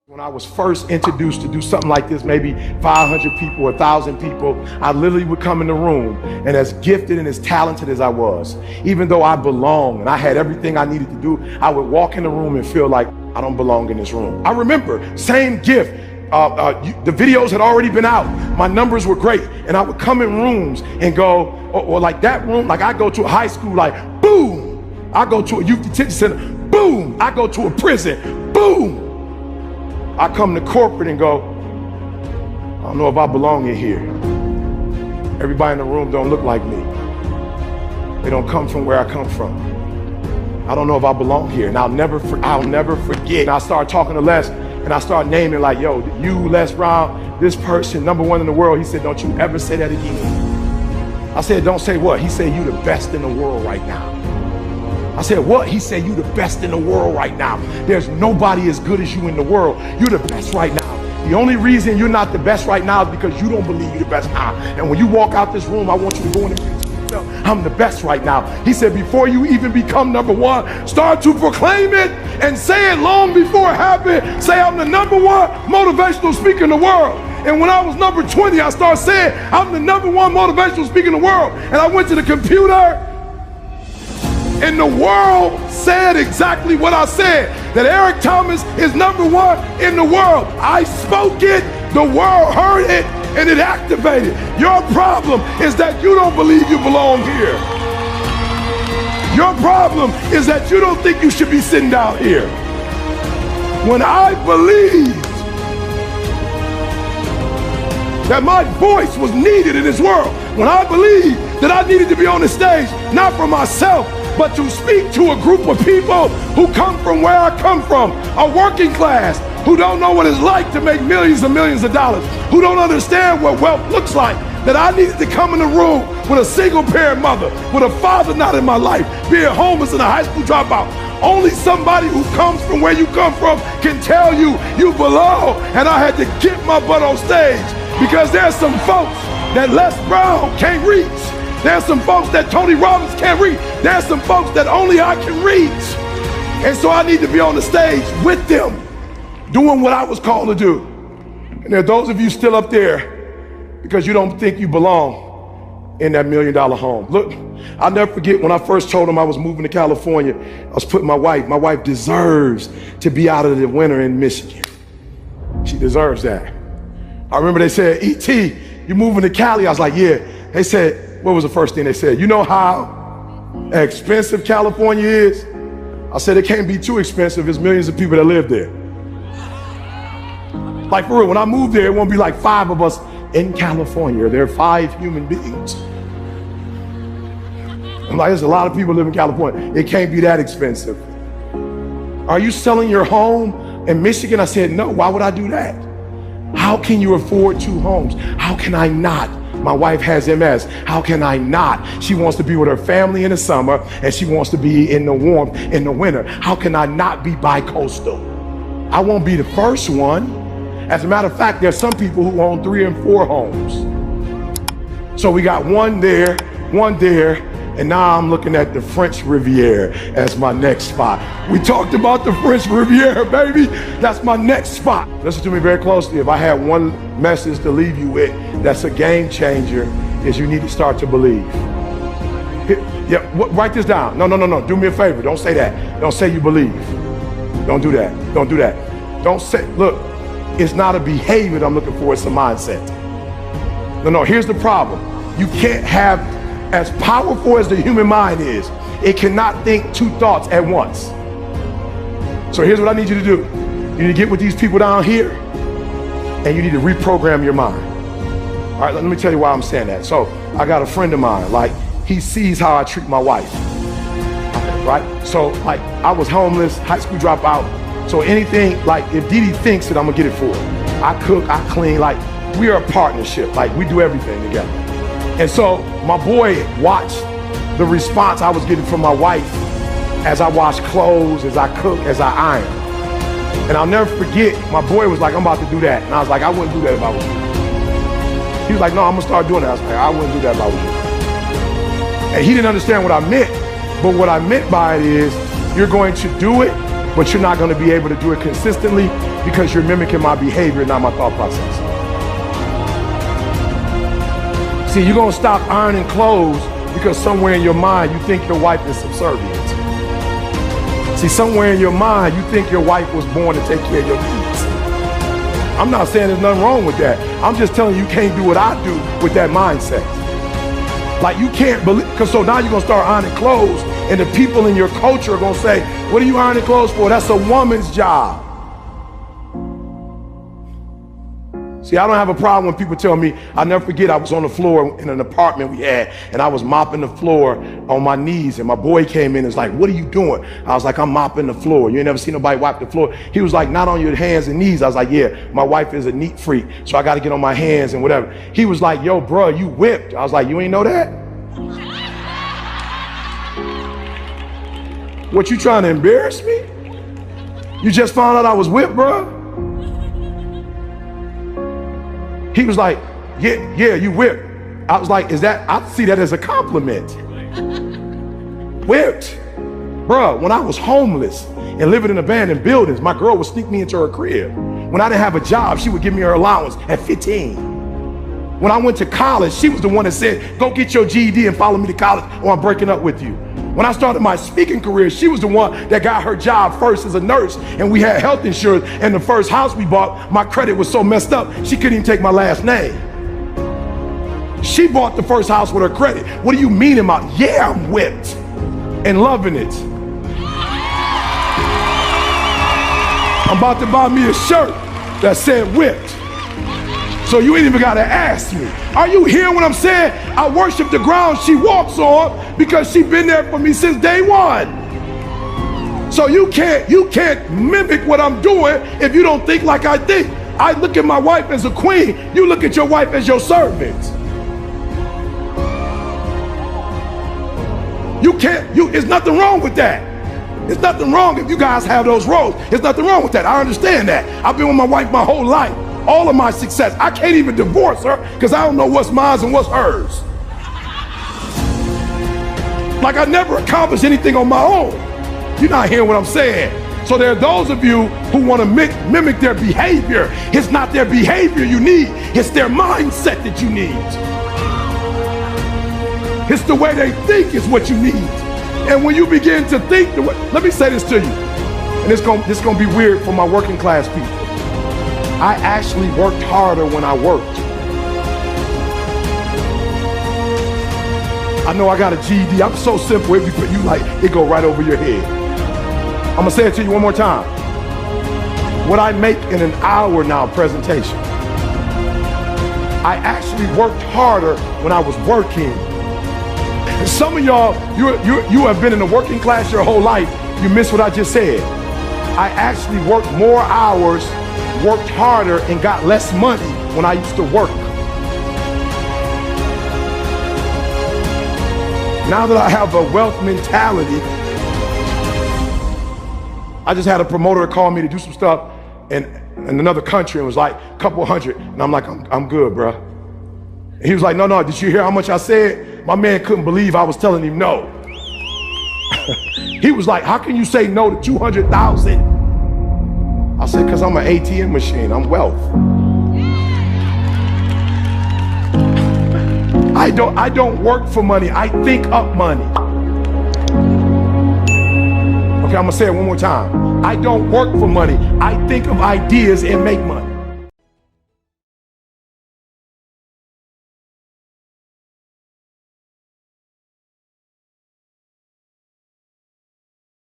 When I was first introduced to do something like this, maybe 500 people, 1,000 people, I literally would come in the room, and as gifted and as talented as I was, even though I belonged and I had everything I needed to do, I would walk in the room and feel like I don't belong in this room. I remember, same gift, the videos had already been out, my numbers were great, and I would come in rooms and go, or like that room, like I go to a high school, like boom, I go to a youth detention center, boom, I go to a prison, boom. I come to corporate and go, I don't know if I belong in here. Everybody in the room don't look like me. They don't come from where I come from. I don't know if I belong here. And I'll never forget. And I started talking to Les, and I started naming like, yo, you, Les Brown, this person, #1 in the world. He said, don't you ever say that again. I said, don't say what? He said, you the best in the world right now. I said, what? He said, you the best in the world right now. There's nobody as good as you in the world. You're the best right now. The only reason you're not the best right now is because you don't believe you're the best now. And when you walk out this room, I want you to go in and I'm the best right now. He said, before you even become #1, start to proclaim it and say it long before it happened. Say, I'm the #1 motivational speaker in the world. And when I was number 20, I started saying, I'm the #1 motivational speaker in the world. And I went to the computer, and the world said exactly what I said, that Eric Thomas is #1 in the world. I spoke it, the world heard it, and it activated. Your problem is that you don't believe you belong here. Your problem is that you don't think you should be sitting down here. When I believed that my voice was needed in this world, when I believed that I needed to be on the stage, not for myself, but to speak to a group of people who come from where I come from, a working class, who don't know what it's like to make millions and millions of dollars, who don't understand what wealth looks like, that I needed to come in the room with a single parent mother, with a father not in my life, being homeless and a high school dropout. Only somebody who comes from where you come from can tell you you belong. And I had to get my butt on stage because there's some folks that Les Brown can't reach. There's some folks that Tony Robbins can't reach. There's some folks that only I can reach. And so I need to be on the stage with them, doing what I was called to do. And there are those of you still up there because you don't think you belong in that $1 million home. Look, I'll never forget when I first told them I was moving to California, I was putting my wife deserves to be out of the winter in Michigan. She deserves that. I remember they said, E.T., you moving to Cali? I was like, yeah. They said, what was the first thing they said? You know how expensive California is? I said, it can't be too expensive. There's millions of people that live there. Like for real, when I moved there, it won't be like 5 of us in California. There are 5 human beings. I'm like, there's a lot of people live in California. It can't be that expensive. Are you selling your home in Michigan? I said, no, why would I do that? How can you afford 2 homes? How can I not? My wife has MS. How can I not? She wants to be with her family in the summer and she wants to be in the warmth in the winter. How can I not be bi-coastal? I won't be the first one. As a matter of fact, there's some people who own 3 and 4 homes. So we got one there, and now I'm looking at the French Riviera as my next spot. We talked about the French Riviera, baby. That's my next spot. Listen to me very closely. If I had one message to leave you with that's a game changer, is you need to start to believe. Yeah, write this down. No. Do me a favor. Don't say that. Don't say you believe. Don't do that. Don't do that. Don't say, look, it's not a behavior that I'm looking for. It's a mindset. No, here's the problem. You can't have, as powerful as the human mind is, it cannot think 2 thoughts at once. So here's what I need you to do. You need to get with these people down here and you need to reprogram your mind. All right, let me tell you why I'm saying that. So I got a friend of mine, like he sees how I treat my wife, right? So like I was homeless, high school dropout. So anything, like if Dee Dee thinks that I'm gonna get it for her. I cook, I clean, like we are a partnership, like we do everything together. And so my boy watched the response I was getting from my wife as I wash clothes, as I cook, as I iron. And I'll never forget, my boy was like, I'm about to do that. And I was like, I wouldn't do that if I was you. He was like, no, I'm gonna start doing that. I was like, I wouldn't do that if I was you. And he didn't understand what I meant. But what I meant by it is, you're going to do it but you're not going to be able to do it consistently because you're mimicking my behavior, not my thought process. See, you're going to stop ironing clothes because somewhere in your mind you think your wife is subservient. See, somewhere in your mind you think your wife was born to take care of your needs. I'm not saying there's nothing wrong with that. I'm just telling you can't do what I do with that mindset. Like you can't believe, because so now you're going to start ironing clothes and the people in your culture are going to say, what are you ironing clothes for? That's a woman's job. See, I don't have a problem when people tell me, I'll never forget, I was on the floor in an apartment we had and I was mopping the floor on my knees and my boy came in and was like, what are you doing? I was like, I'm mopping the floor. You ain't never seen nobody wipe the floor. He was like, not on your hands and knees. I was like, yeah, my wife is a neat freak, so I got to get on my hands and whatever. He was like, yo, bro, you whipped. I was like, you ain't know that? What, you trying to embarrass me? You just found out I was whipped, bro? He was like, yeah, you whipped. I was like, I see that as a compliment. Whipped. Bruh, when I was homeless and living in abandoned buildings, my girl would sneak me into her crib. When I didn't have a job, she would give me her allowance at 15. When I went to college, she was the one that said, go get your GED and follow me to college or I'm breaking up with you. When I started my speaking career, she was the one that got her job first as a nurse, and we had health insurance, and the first house we bought, my credit was so messed up, she couldn't even take my last name. She bought the first house with her credit. What do you mean about, yeah, I'm whipped and loving it. I'm about to buy me a shirt that said whipped. So you ain't even gotta ask me. Are you hearing what I'm saying? I worship the ground she walks on because she been there for me since day one. So you can't mimic what I'm doing if you don't think like I think. I look at my wife as a queen. You look at your wife as your servant. There's nothing wrong with that. There's nothing wrong if you guys have those roles. There's nothing wrong with that. I understand that. I've been with my wife my whole life. All of my success. I can't even divorce her because I don't know what's mine and what's hers. Like I never accomplished anything on my own. You're not hearing what I'm saying. So there are those of you who want to mimic their behavior. It's not their behavior you need. It's their mindset that you need. It's the way they think is what you need. And when you begin to think, let me say this to you, and this is gonna be weird for my working class people. I actually worked harder when I worked. I know I got a GED. I'm so simple. It go right over your head. I'm gonna say it to you one more time. What I make in an hour now presentation, I actually worked harder when I was working. And some of y'all, you have been in the working class your whole life. You missed what I just said. I actually worked more hours, worked harder, and got less money when I used to work. Now that I have a wealth mentality, I just had a promoter call me to do some stuff in another country and was like a couple hundred. And I'm like, I'm good, bro. And he was like, no, did you hear how much I said? My man couldn't believe I was telling him no. He was like, how can you say no to 200,000? I said, because I'm an ATM machine, I'm wealth. I don't work for money, I think up money. Okay, I'm gonna say it one more time. I don't work for money, I think of ideas and make money.